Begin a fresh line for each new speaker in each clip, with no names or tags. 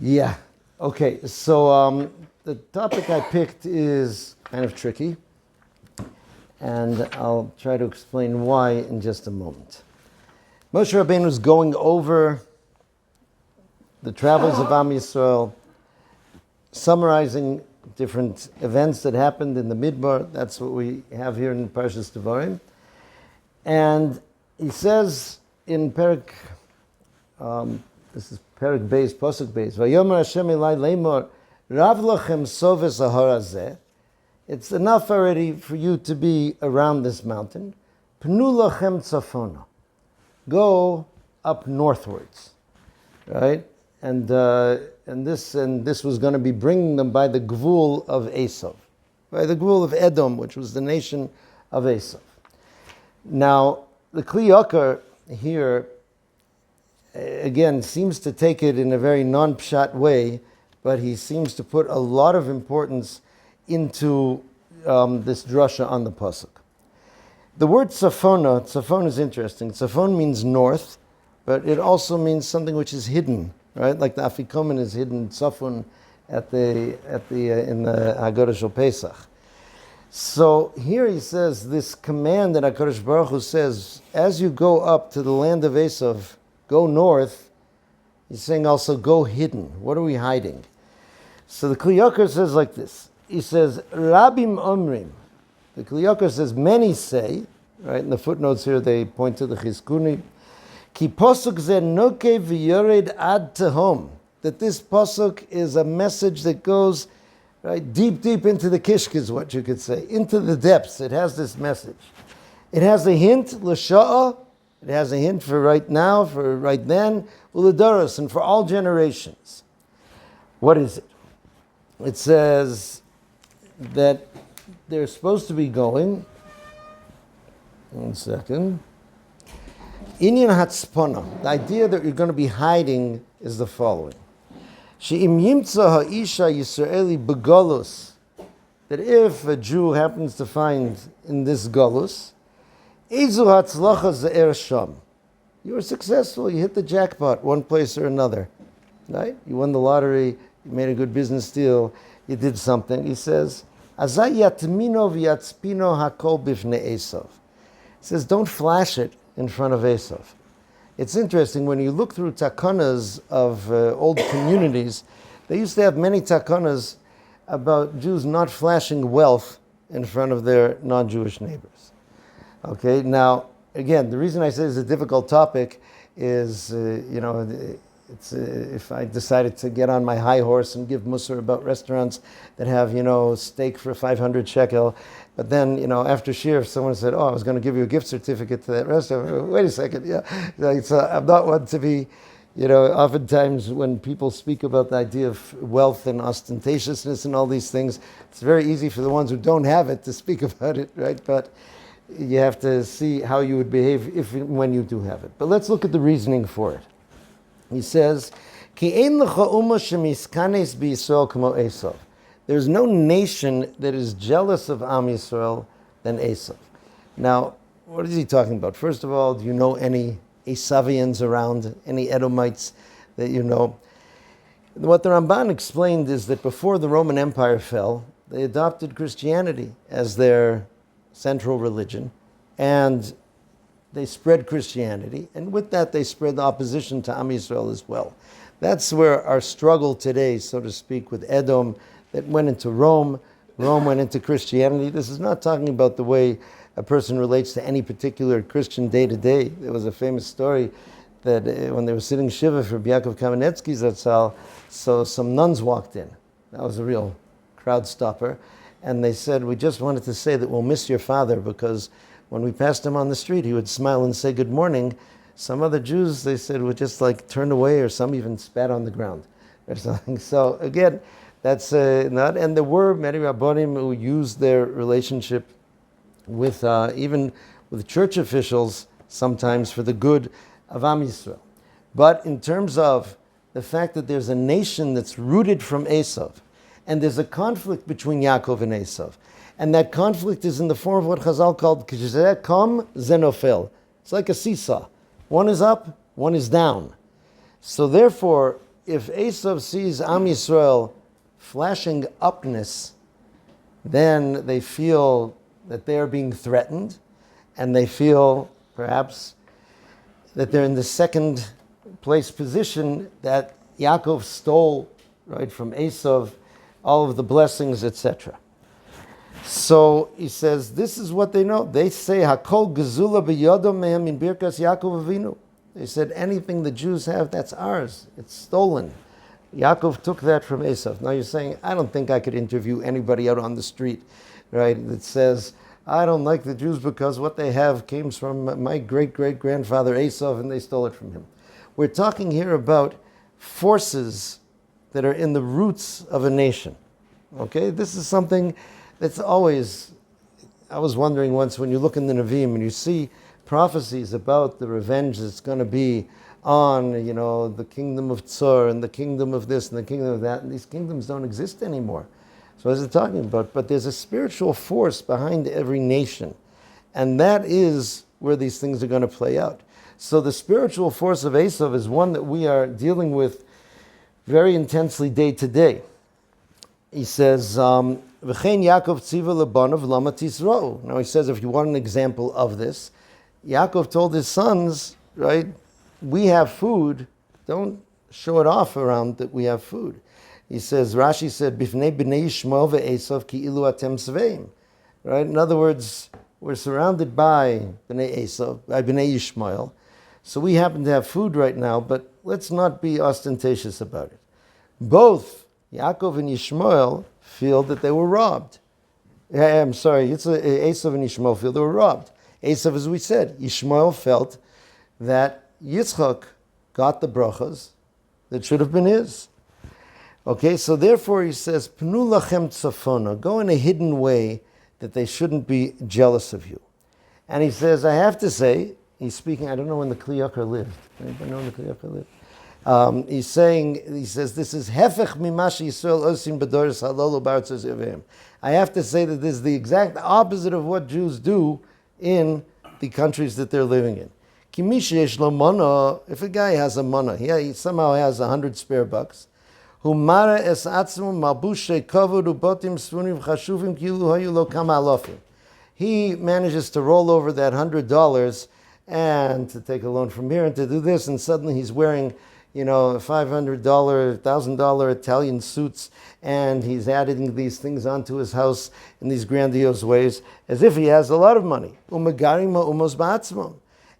Yeah. Okay. So the topic I picked is kind of tricky, and I'll try to explain why in just a moment. Moshe Rabbeinu is going over the travels of Am Yisrael, summarizing different events that happened in the Midbar. That's what we have here in Parshas Devarim. And he says in Perik, this is Perik Beis, Pasuk Beis, Vayomer Hashem Elai Lemor, Rav Lachem Soves Ahar Hazeh. It's enough already for you to be around this mountain. Pnu Lachem Tzafona. Go up northwards, right? And this was going to be bringing them by the Gvul of Esav, by the Gvul of Edom, which was the nation of Esav. Now, the Kli Yakar here, again, seems to take it in a very non-pshat way, but he seems to put a lot of importance into this drasha on the pasuk. The word tzafon is interesting. Tzafon means north, but it also means something which is hidden, right? Like the afikomen is hidden tzafon in the Hakodesh of Pesach. So here he says this command that HaKadosh Baruch Hu says, as you go up to the land of Esav, go north. He's saying also go hidden. What are we hiding? So the Kli Yakar says like this. He says, Rabim Omrim. The Kli Yakar says, many say, right, in the footnotes here they point to the Chizkuni, Ki posuk ze noke v'yored ad tehom. That this posuk is a message that goes right deep into the kishkes, what you could say, into the depths. It has this message. It has a hint, l'sha'a. It has a hint for right now, for right then, u'ledaros, and for all generations. What is it? It says that they're supposed to be going. One second. Inyan hatspona. The idea that you're going to be hiding is the following. She'im yimtza ha'isha Yisraeli begalus. That if a Jew happens to find in this galus, Ezu hatzlacha ze'er sham. You were successful. You hit the jackpot one place or another, right? You won the lottery. You made a good business deal. You did something. He says, Azay yatmino v'yatspino hakol bifnei Esav. He says, don't flash it in front of Esav. It's interesting, when you look through takanas of old communities, they used to have many takanas about Jews not flashing wealth in front of their non-Jewish neighbors. Okay, now, again, the reason I say it's a difficult topic is, it's if I decided to get on my high horse and give mussar about restaurants that have, steak for 500 shekel, but then, after shir, if someone said, I was going to give you a gift certificate to that restaurant, wait a second, so I'm not one to be, oftentimes when people speak about the idea of wealth and ostentatiousness and all these things, it's very easy for the ones who don't have it to speak about it, right? But you have to see how you would behave if and when you do have it. But let's look at the reasoning for it. He says, there's no nation that is jealous of Am Yisrael than Esav. Now, what is he talking about? First of all, do you know any Esavians around, any Edomites that you know? What the Ramban explained is that before the Roman Empire fell, they adopted Christianity as their central religion, and they spread Christianity, and with that they spread the opposition to Am Yisrael as well. That's where our struggle today, so to speak, with Edom, that went into Rome, Rome went into Christianity. This is not talking about the way a person relates to any particular Christian day to day. There was a famous story that when they were sitting Shiva for Yaakov Kamenetsky Zatzal, so some nuns walked in. That was a real crowd stopper. And they said, we just wanted to say that we'll miss your father, because when we passed him on the street, he would smile and say good morning. Some other Jews, they said, would just turn away, or some even spat on the ground or something. So again, that's not, and there were many Rabbonim who used their relationship with, even with church officials, sometimes for the good of Am Yisrael. But in terms of the fact that there's a nation that's rooted from Esav, and there's a conflict between Yaakov and Esav, and that conflict is in the form of what Chazal called K'zeh Kam Zenofel. It's like a seesaw. One is up, one is down. So therefore, if Esav sees Am Yisrael flashing upness, then they feel that they are being threatened, and they feel perhaps that they're in the second place position, that Yaakov stole, right, from Esav all of the blessings, etc. So he says, this is what they know. They say, Hakol gezula b'yodom mehem in birkas Yaakov Avinu. They said, anything the Jews have, that's ours. It's stolen. Yaakov took that from Esav. Now you're saying, I don't think I could interview anybody out on the street, right, that says, I don't like the Jews because what they have came from my great-great-grandfather Esav and they stole it from him. We're talking here about forces that are in the roots of a nation. Okay? This is something that's always, I was wondering once, when you look in the Nevi'im and you see prophecies about the revenge that's going to be on, the kingdom of Tzor and the kingdom of this and the kingdom of that, and these kingdoms don't exist anymore. So as it's talking about, but there's a spiritual force behind every nation, and that is where these things are going to play out. So the spiritual force of Esav is one that we are dealing with very intensely day to day. He says, V'chein Yaakov tziva lebanav lama tisra'u. Now he says, if you want an example of this, Yaakov told his sons, right, we have food, don't show it off around that we have food. He says, Rashi said, Bifnei b'nei Yishmael ve'esav ki ilu atem sveim. Right? In other words, we're surrounded by b'nei Esav, by b'nei Yishmael. So we happen to have food right now, but let's not be ostentatious about it. Both Yaakov and Yishmael feel that they were robbed. I'm sorry, Esav and Yishmael feel they were robbed. Esav, as we said, Yishmael felt that Yitzchak got the brachas that should have been his. Okay, so therefore he says, Pnu lachem tzafona, go in a hidden way that they shouldn't be jealous of you. And he says, I have to say, he's speaking, I don't know when the Yakar lived. Anybody know when the Yakar lived? He says, this is hefech mimash Yisrael osim b'doros halolu b'artzos yevim. I have to say that this is the exact opposite of what Jews do in the countries that they're living in. If a guy has a mana, he somehow has 100 spare bucks, he manages to roll over that $100 and to take a loan from here and to do this, and suddenly he's wearing, $500, $1,000 Italian suits, and he's adding these things onto his house in these grandiose ways, as if he has a lot of money.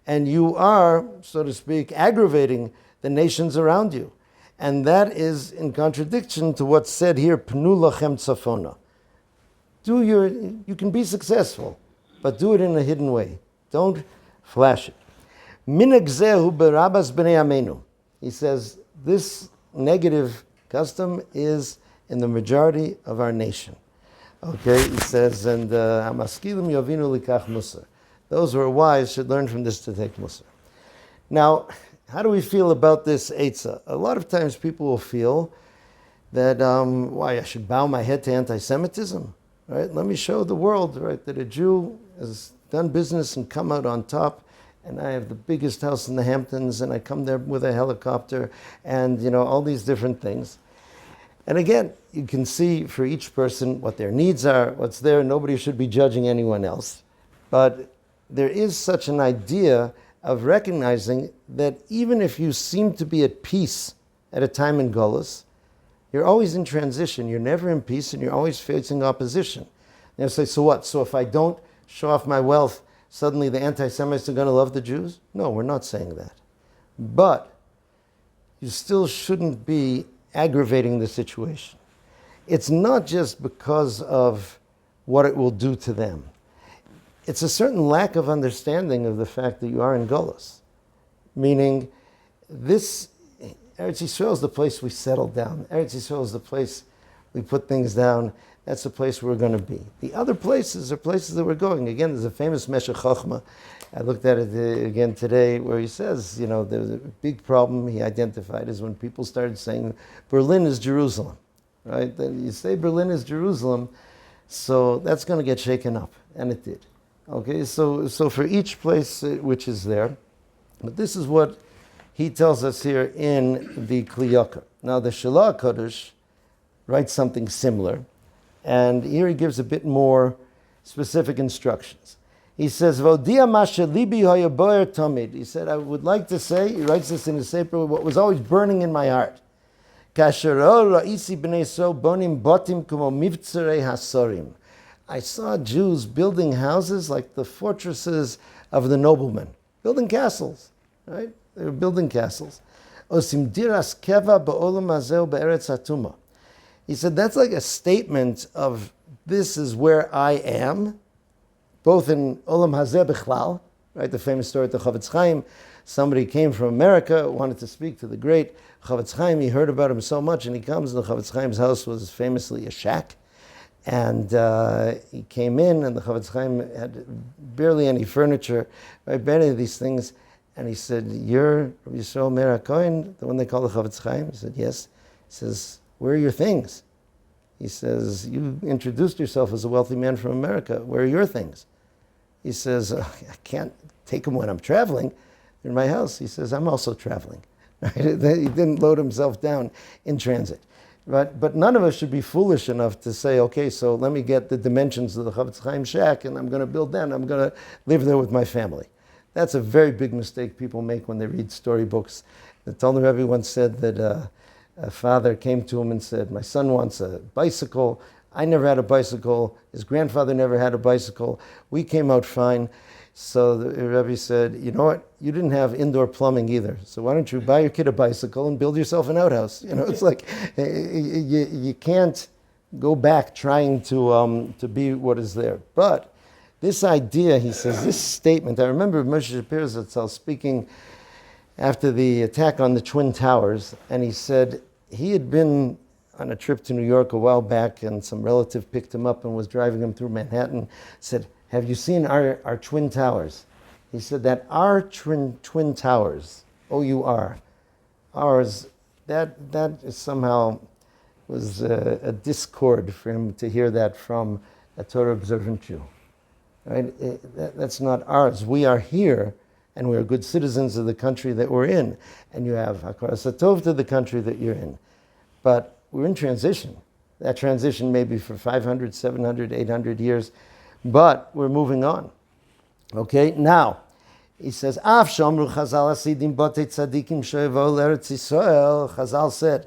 And you are, so to speak, aggravating the nations around you. And that is in contradiction to what's said here, Pnu lachem tzafona. You can be successful, but do it in a hidden way. Don't flash it. Minhag zehu berabas b'nei amenu. He says, this negative custom is in the majority of our nation. Okay, he says, and hamaskilim yavinu likach musar. Those who are wise should learn from this to take musar. Now, how do we feel about this eitzah? A lot of times people will feel that, why, I should bow my head to anti-Semitism, right? Let me show the world, right, that a Jew has done business and come out on top, and I have the biggest house in the Hamptons, and I come there with a helicopter, and, all these different things. And again, you can see for each person what their needs are, what's there. Nobody should be judging anyone else. But there is such an idea of recognizing that even if you seem to be at peace at a time in Galus, you're always in transition. You're never in peace, and you're always facing opposition. And you say, so what? So if I don't show off my wealth, suddenly the anti-Semites are going to love the Jews? No, we're not saying that. But you still shouldn't be aggravating the situation. It's not just because of what it will do to them. It's a certain lack of understanding of the fact that you are in Galus. Meaning, Eretz Yisrael is the place we settle down. Eretz Yisrael is the place we put things down. That's the place we're going to be. The other places are places that we're going. Again, there's a famous Meshech Chochmah. I looked at it again today, where he says, there's a big problem he identified is when people started saying Berlin is Jerusalem, right? Then you say Berlin is Jerusalem, so that's going to get shaken up, and it did. Okay, so for each place which is there, but this is what he tells us here in the Yakar. Now the Shela Hakodesh writes something similar, and here he gives a bit more specific instructions. He says, "Vodia masha libi hayaboyer tamid." He said, "I would like to say," he writes this in his paper, "what was always burning in my heart. Kashero ra'isi b'nei Yisrael bonim botim kumo mivtzarei hasorim." I saw Jews building houses like the fortresses of the noblemen, building castles, right? They were building castles. Osim diras keva ba'olam hazeh be'eretz hatuma. He said, that's like a statement of, this is where I am, both in Olam Hazeh Bichlal, right, the famous story of the Chavetz Chaim. Somebody came from America, wanted to speak to the great Chavetz Chaim. He heard about him so much, and he comes, and the Chavetz Chaim's house was famously a shack. And he came in, and the Chavetz Chaim had barely any furniture, right, barely any of these things. And he said, "You're Rabbi Yisrael Meir HaKohen, the one they call the Chavetz Chaim?" He said, "Yes." He says, "Where are your things?" He says, "You introduced yourself as a wealthy man from America. Where are your things?" He says, "I can't take them when I'm traveling. They're in my house." He says, "I'm also traveling." Right? He didn't load himself down in transit. But none of us should be foolish enough to say, okay, so let me get the dimensions of the Chavetz Chaim shack, and I'm going to build that, and I'm going to live there with my family. That's a very big mistake people make when they read storybooks. The Talmud Rebbe once said that a father came to him and said, "My son wants a bicycle. I never had a bicycle. His grandfather never had a bicycle. We came out fine." So the Rebbe said, "You know what? You didn't have indoor plumbing either. So why don't you buy your kid a bicycle and build yourself an outhouse?" You know, it's like you can't go back trying to be what is there. But this idea, he says, this statement, I remember Moshe Shapiro Zatzal speaking after the attack on the Twin Towers, and he said he had been on a trip to New York a while back, and some relative picked him up and was driving him through Manhattan, said, "Have you seen our Twin Towers?" He said that our twin Towers, O-U-R, ours, that is somehow was a discord for him to hear that from a Torah observant Jew. Right? That's not ours. We are here, and we are good citizens of the country that we're in. And you have Hakar Satov to the country that you're in. But we're in transition. That transition may be for 500, 700, 800 years, but we're moving on. Okay, now, he says, Af Shomru Chazal Asidim Bote Tzadikim Shoevo L'Eretz Yisrael, Chazal said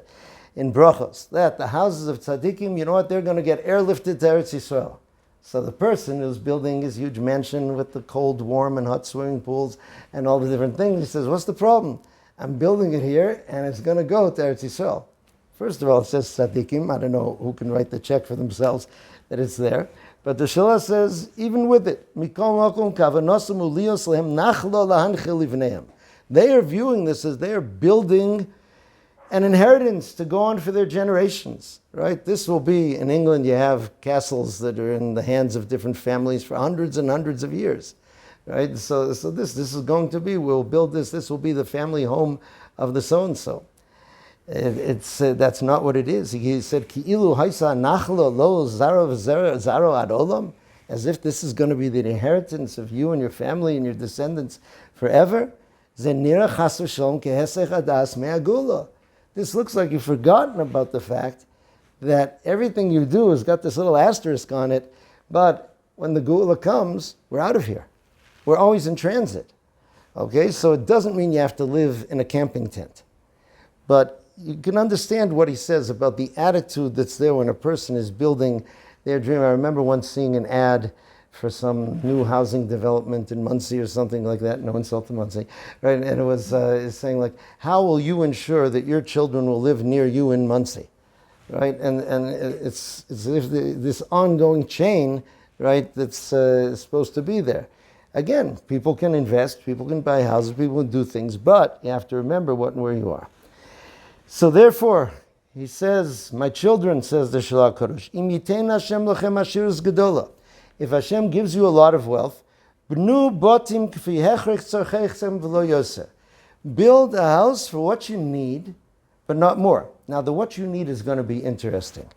in Brachos, that the houses of Tzadikim, you know what, they're going to get airlifted to Eretz Yisrael. So the person who's building his huge mansion with the cold, warm, and hot swimming pools and all the different things, he says, what's the problem? I'm building it here, and it's going to go to Eretz Yisrael. First of all, it says tzaddikim. I don't know who can write the check for themselves that it's there. But the Shela says, even with it, they are viewing this as they are building an inheritance to go on for their generations. Right? This will be, in England, you have castles that are in the hands of different families for hundreds and hundreds of years. Right? So this is going to be, we'll build this will be the family home of the so-and-so. It's that's not what it is. He said, "Ki'ilu haisa nachlo lo zaro ad olam," as if this is going to be the inheritance of you and your family and your descendants forever. Zenira chas v'shalom kehesech adas me'agula. This looks like you've forgotten about the fact that everything you do has got this little asterisk on it, but when the Geula comes, we're out of here. We're always in transit. Okay, so it doesn't mean you have to live in a camping tent. But you can understand what he says about the attitude that's there when a person is building their dream. I remember once seeing an ad for some new housing development in Muncie or something like that. No insult to Muncie, right? And it was saying like, how will you ensure that your children will live near you in Muncie, right? And it's as if this ongoing chain, right, that's supposed to be there. Again, people can invest, people can buy houses, people can do things, but you have to remember what and where you are. So therefore, he says, my children, says the Shela Hakodesh, Im yitein Hashem lachem ashirus gedola. If Hashem gives you a lot of wealth, b'nu botim k'fi hechrech tzarchechem v'lo yoseh. Build a house for what you need, but not more. Now, the what you need is going to be interesting.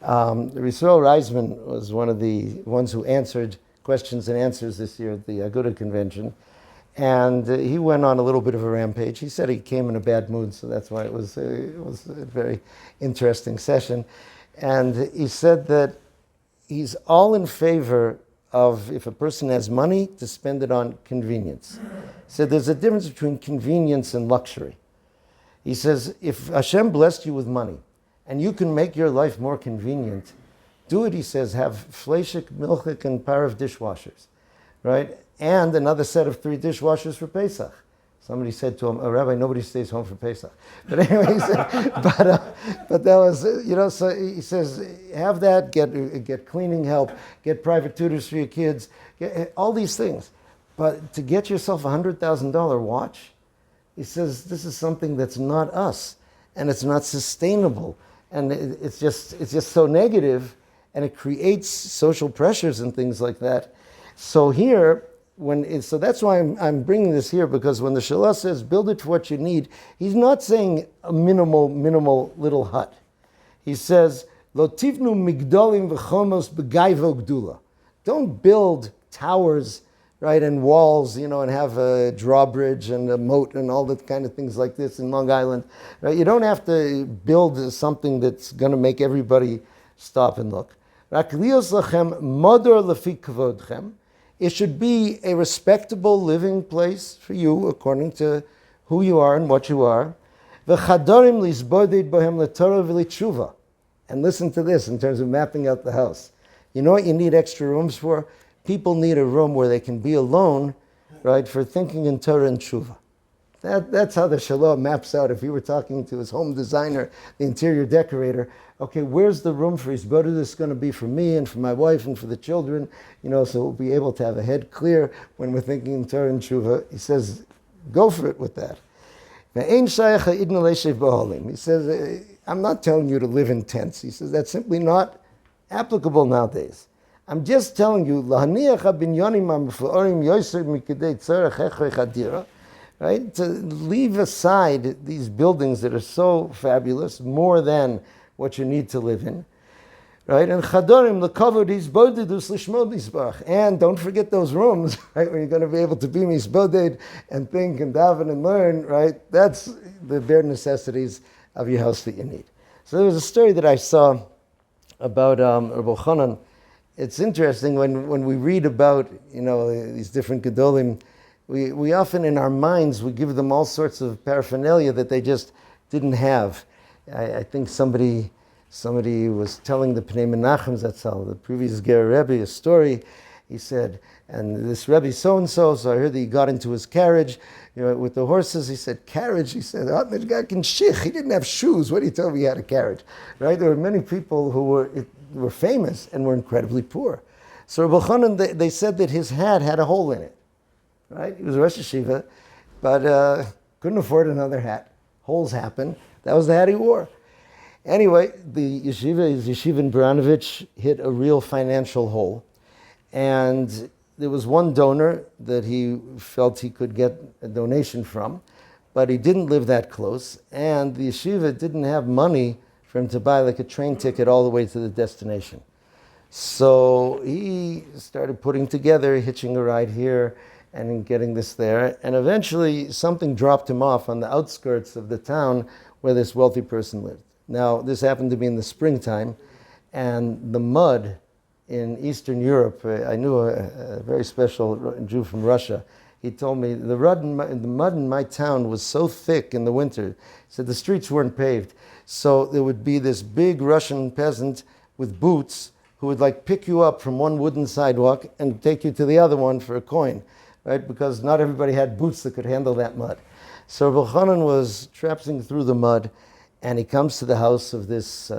Yisrael Reisman was one of the ones who answered questions and answers this year at the Aguda convention. And he went on a little bit of a rampage. He said he came in a bad mood, so that's why it was a very interesting session. And he said that he's all in favor of, if a person has money, to spend it on convenience. He said there's a difference between convenience and luxury. He says, if Hashem blessed you with money and you can make your life more convenient, do it, he says, have fleshik, milchik, and pair of dishwashers, right? And another set of 3 dishwashers for Pesach. Somebody said to him, Rabbi, nobody stays home for Pesach. But anyway, he said, but that was, so he says, have that, get cleaning help, get private tutors for your kids, get all these things. But to get yourself a $100,000 watch, he says, this is something that's not us, and it's not sustainable, and it's just so negative, and it creates social pressures and things like that. So here, so that's why I'm bringing this here, because when the Shela says build it for what you need, he's not saying a minimal little hut. He says, Lo tivnu migdalim v'chomos b'gaivo gdula. Don't build towers, right, and walls, and have a drawbridge and a moat and all that kind of things like this in Long Island. Right? You don't have to build something that's going to make everybody stop and look. Rak lios lachem modor lefi kvodchem. It should be a respectable living place for you according to who you are and what you are. And listen to this in terms of mapping out the house. You know what you need extra rooms for? People need a room where they can be alone, right, for thinking in Torah and Tshuva. That's how the Shela maps out. If you were talking to his home designer, the interior decorator, okay, where's the room for Hisbodah that's going to be for me and for my wife and for the children, so we'll be able to have a head clear when we're thinking in Torah and Tshuva. He says, go for it with that. He says, I'm not telling you to live in tents. He says, that's simply not applicable nowadays. I'm just telling you, right, to leave aside these buildings that are so fabulous, more than what you need to live in, right? And chadorim lekavod hisbodedus lishmod misbach. And don't forget those rooms, right, where you're going to be able to be misboded and think and daven and learn, right? That's the bare necessities of your house that you need. So there was a story that I saw about Rabbi Chanan. It's interesting when we read about these different gedolim. We often, in our minds, we give them all sorts of paraphernalia that they just didn't have. I think somebody was telling the Pnei Menachem Zatzal, the previous Ger Rebbe, a story. He said, and this Rebbe so-and-so, so I heard that he got into his carriage with the horses. He said, carriage? He said, he didn't have shoes. What do you tell me he had a carriage? Right? There were many people who were famous and were incredibly poor. So Rabbi Chanan, they said that his hat had a hole in it. Right? He was a Rosh Yeshiva, but couldn't afford another hat. Holes happen. That was the hat he wore. Anyway, his yeshiva in Baranovich hit a real financial hole. And there was one donor that he felt he could get a donation from, but he didn't live that close. And the yeshiva didn't have money for him to buy like a train ticket all the way to the destination. So he started putting together, hitching a ride here, and getting this there. And eventually something dropped him off on the outskirts of the town where this wealthy person lived. Now, this happened to be in the springtime, and the mud in Eastern Europe, I knew a very special Jew from Russia. He told me the mud in my town was so thick in the winter, he said the streets weren't paved. So there would be this big Russian peasant with boots who would pick you up from one wooden sidewalk and take you to the other one for a coin. Right? Because not everybody had boots that could handle that mud. So Rabbi Chanan was traipsing through the mud, and he comes to the house of this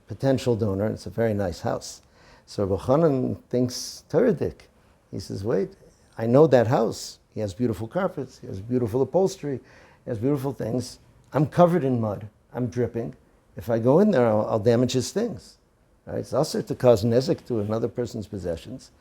potential donor. It's a very nice house. So Rabbi Chanan thinks Toradic. He says, wait, I know that house. He has beautiful carpets. He has beautiful upholstery. He has beautiful things. I'm covered in mud. I'm dripping. If I go in there, I'll damage his things. Right? It's also to cause nezek to another person's possessions.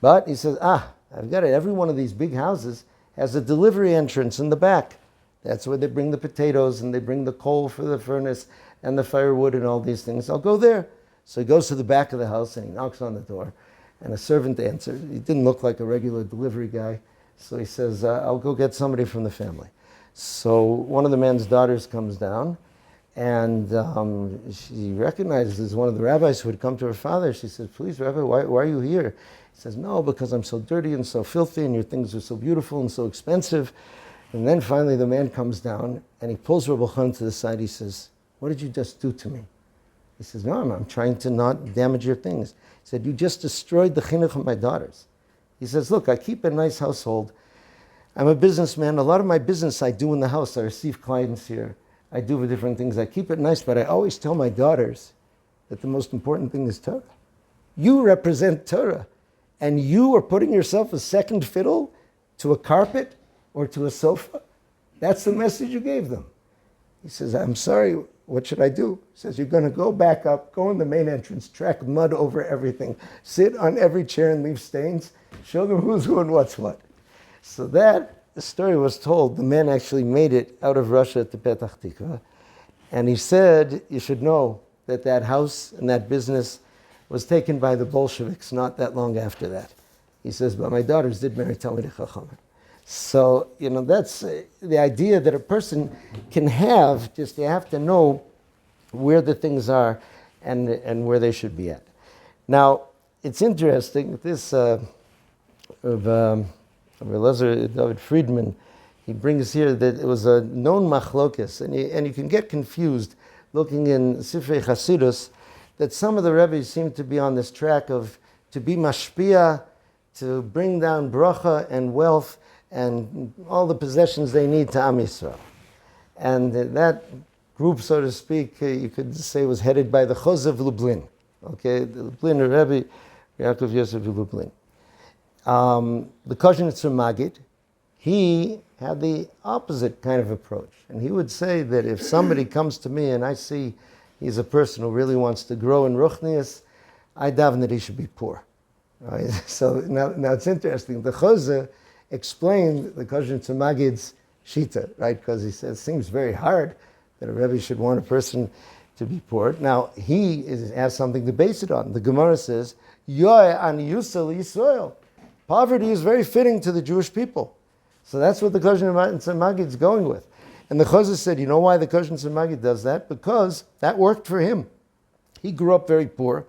But he says, I've got it. Every one of these big houses has a delivery entrance in the back. That's where they bring the potatoes and they bring the coal for the furnace and the firewood and all these things. I'll go there. So he goes to the back of the house and he knocks on the door, and a servant answered. He didn't look like a regular delivery guy. So he says, I'll go get somebody from the family. So one of the man's daughters comes down, and she recognizes one of the rabbis who had come to her father. She says, please, Rabbi, why are you here? He says, no, because I'm so dirty and so filthy, and your things are so beautiful and so expensive. And then finally the man comes down, and he pulls Rabbi Chanan to the side. He says, what did you just do to me? He says, no, I'm trying to not damage your things. He said, you just destroyed the chinuch of my daughters. He says, look, I keep a nice household. I'm a businessman. A lot of my business I do in the house. I receive clients here. I do different things. I keep it nice, but I always tell my daughters that the most important thing is Torah. You represent Torah, and you are putting yourself as second fiddle to a carpet or to a sofa. That's the message you gave them. He says, I'm sorry, what should I do? He says, you're going to go back up, go in the main entrance, track mud over everything, sit on every chair and leave stains, show them who's who and what's what. So the story was told. The man actually made it out of Russia to Petach Tikva. And he said, you should know that house and that business was taken by the Bolsheviks not that long after that. He says, but my daughters did marry Talmidei Chachamim. So, that's the idea that a person can have, just you have to know where the things are and where they should be at. Now, it's interesting, this Eliezer David Friedman, he brings here that it was a known machlokes, and you can get confused looking in Sifrei Chasidus, that some of the Rebbe's seem to be on this track of to be mashpia, to bring down bracha and wealth and all the possessions they need to Am Yisrael. And that group, so to speak, you could say was headed by the Chos of Lublin. Okay, the Lublin Rebbe, Yaakov Yosef Lublin. The Kozhenitzer Magid, he had the opposite kind of approach. And he would say that if somebody comes to me and I see he's a person who really wants to grow in Ruchnius, I daven that he should be poor. Right? So now it's interesting. The Chozeh explained the Kozhenitzer Magid's shita, right? Because he says it seems very hard that a Rebbe should want a person to be poor. Now, he has something to base it on. The Gemara says, Yoy aniyusa Yisrael. Poverty is very fitting to the Jewish people. So that's what the Kozhenitzer Magid is going with. And the Chozeh said, you know why the Kozhenitzer Magid does that? Because that worked for him. He grew up very poor.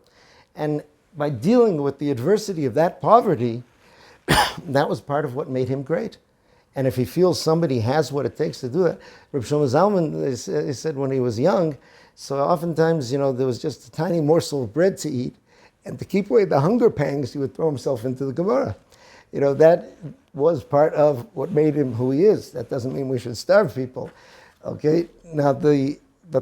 And by dealing with the adversity of that poverty, that was part of what made him great. And if he feels somebody has what it takes to do that, Reb Shlomo Zalman, he said when he was young, so oftentimes, there was just a tiny morsel of bread to eat. And to keep away the hunger pangs, he would throw himself into the Gemara. That was part of what made him who he is. That doesn't mean we should starve people. Okay? Now, but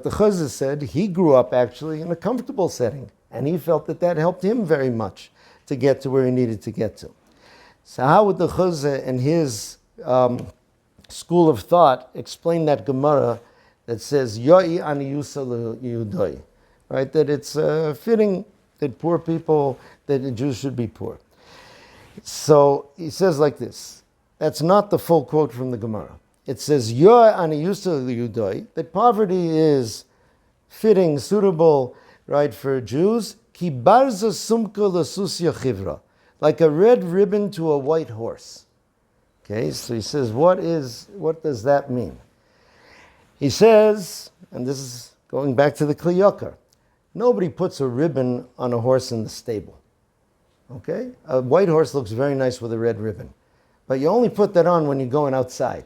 the Chozeh said he grew up actually in a comfortable setting. And he felt that helped him very much to get to where he needed to get to. So how would the Chozeh and his school of thought explain that Gemara that says, Yo'i aniyusa liyudoi? Right? That it's fitting that poor people, that the Jews should be poor. So he says like this. That's not the full quote from the Gemara. It says, Yo'i aniyusa liyudoi, that poverty is fitting, suitable, right, for Jews. Ki barza sumka lasusya chivra, like a red ribbon to a white horse. Okay, so he says, what does that mean? He says, and this is going back to the Kli Yakar, nobody puts a ribbon on a horse in the stable. Okay? A white horse looks very nice with a red ribbon. But you only put that on when you're going outside.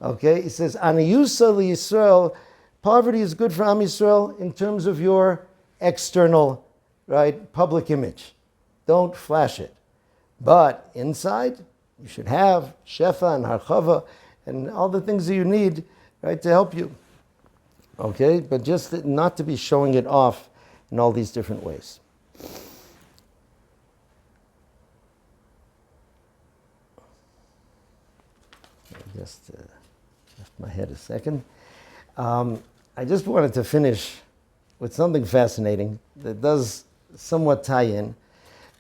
Okay? He says, Aniyusa li Yisrael, poverty is good for Am Yisrael in terms of your external, right, public image. Don't flash it. But inside, you should have shefa and harchava and all the things that you need, right, to help you. Okay? But just not to be showing it off in all these different ways. I just left my head a second. I just wanted to finish with something fascinating that does somewhat tie in,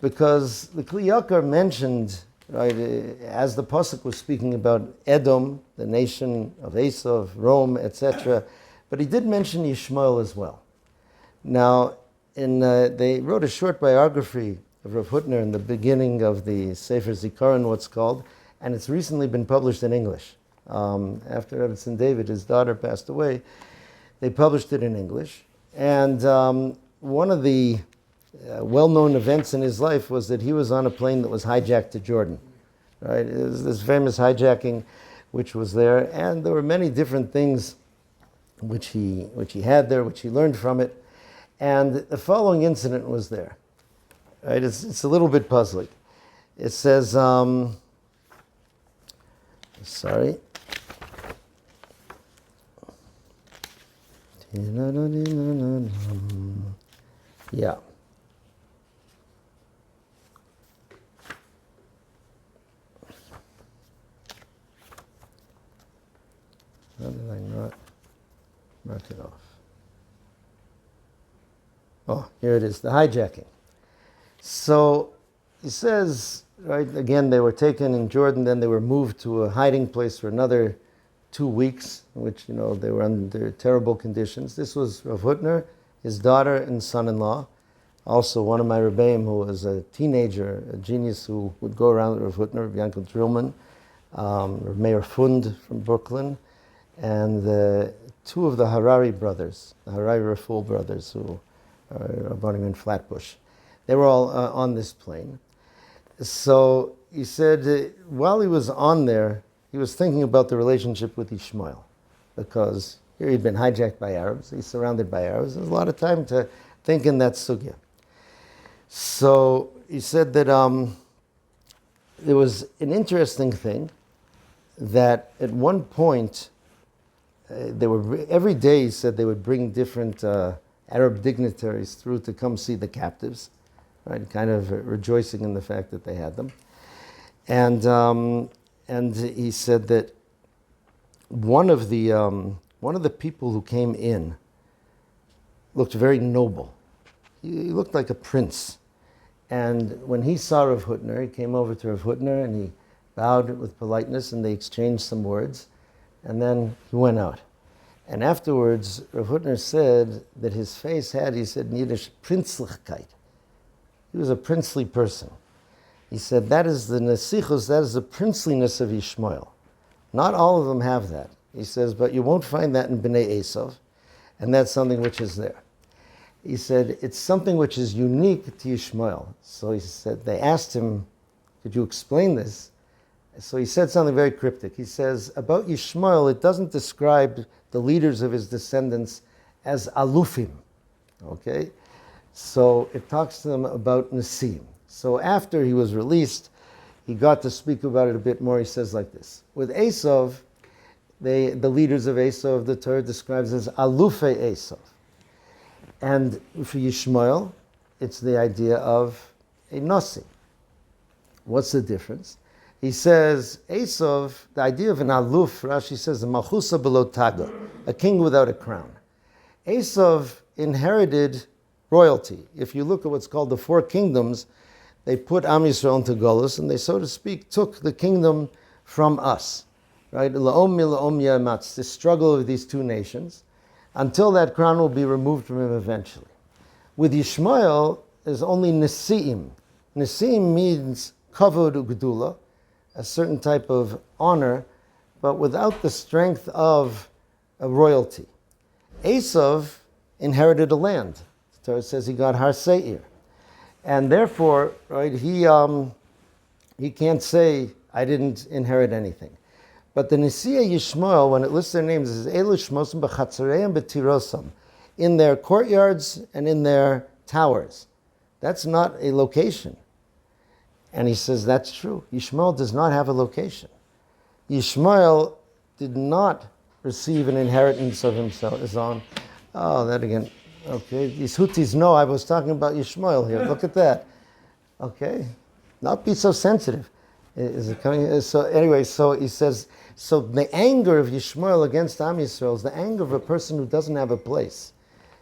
because the Kli Yakar mentioned, right, as the Pasuk was speaking about Edom, the nation of Esav, Rome, etc., but he did mention Yishmael as well. Now, they wrote a short biography of Rav Hutner in the beginning of the Sefer Zikaron, what's called, and it's recently been published in English. After Evetson David, his daughter, passed away, they published it in English. And one of the well-known events in his life was that he was on a plane that was hijacked to Jordan. Right? It was this famous hijacking which was there, and there were many different things which he had there, which he learned from it. And the following incident was there. Right? It's a little bit puzzling. It says, sorry. Yeah. How did I not mark it off? Oh, here it is, the hijacking. So he says, right, again, they were taken in Jordan, then they were moved to a hiding place for another 2 weeks, in which, they were under terrible conditions. This was Rav Hutner, his daughter and son-in-law. Also, one of my Rebbeim, who was a teenager, a genius who would go around with Rav Hutner, Rav Yankel Drillman, Rav Meir Fund from Brooklyn, and two of the Harari brothers, the Harari Raful brothers, who are Rabbanim in Flatbush. They were all on this plane. So he said, while he was on there, he was thinking about the relationship with Ishmael, because here he'd been hijacked by Arabs, he's surrounded by Arabs. There's a lot of time to think in that sugya. So he said that there was an interesting thing that at one point, every day, he said, they would bring different Arab dignitaries through to come see the captives, right? Kind of rejoicing in the fact that they had them. And he said that one of the people who came in looked very noble. He looked like a prince. And when he saw Rav Hutner, he came over to Rav Hutner and he bowed with politeness, and they exchanged some words. And then he went out. And afterwards, Rav Hutner said that his face had, he said in Yiddish, Prinzlichkeit. He was a princely person. He said that is the nesichus, that is the princeliness of Ishmael. Not all of them have that. He says, but you won't find that in Bnei Esav, and that's something which is there. He said, it's something which is unique to Ishmael. So he said, they asked him, could you explain this? So he said something very cryptic. He says, about Ishmael, it doesn't describe the leaders of his descendants as alufim, okay? So it talks to them about Nasim. So after he was released, he got to speak about it a bit more. He says like this. With Esav, the leaders of Esav, the Torah describes as alufe Esav. And for Yishmael, it's the idea of a Nasi. What's the difference? He says, Esav, the idea of an aluf, Rashi says, a malchusa below taga, a king without a crown. Esav inherited royalty. If you look at what's called the four kingdoms, they put Am Yisrael into Galus, and they, so to speak, took the kingdom from us. Right? La'om mi la'om yamatz, the struggle of these two nations, until that crown will be removed from him eventually. With Yishmael, there's only Nesi'im. Nesi'im means kavod ugdula, a certain type of honor, but without the strength of a royalty. Esav inherited a land. The Torah says he got Har Seir. And therefore, right, he can't say, I didn't inherit anything. But the Nesiya Yishmael, when it lists their names, it says, Elu shmosam b'chatzareim b'tirosam, in their courtyards and in their towers. That's not a location. And he says that's true. Yishmael does not have a location. Yishmael did not receive an inheritance of himself, his own. Oh, that again. Okay, these Houthis know I was talking about Yishmael here. Look at that. Okay, not be so sensitive. Is it coming? So anyway, so he says, so the anger of Yishmael against Am Yisrael is the anger of a person who doesn't have a place.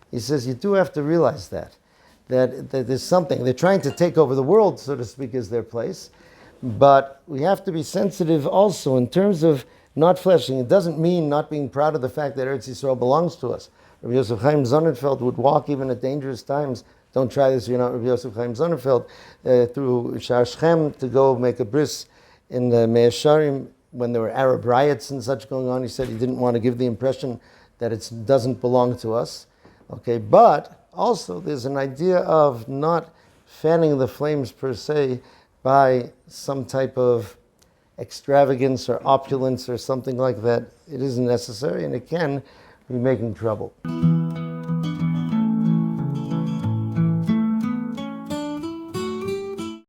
He says you do have to realize that there's something. They're trying to take over the world, so to speak, is their place. But we have to be sensitive also in terms of not fleshing. It doesn't mean not being proud of the fact that Eretz Yisrael belongs to us. Rabbi Yosef Chaim Sonnenfeld would walk even at dangerous times. Don't try this, you're not Rabbi Yosef Chaim Sonnenfeld, through Shar Shechem to go make a bris in the Me'asharim, when there were Arab riots and such going on, he said he didn't want to give the impression that it doesn't belong to us. Okay, but also there's an idea of not fanning the flames per se by some type of extravagance or opulence or something like that. It isn't necessary, and it can be making trouble.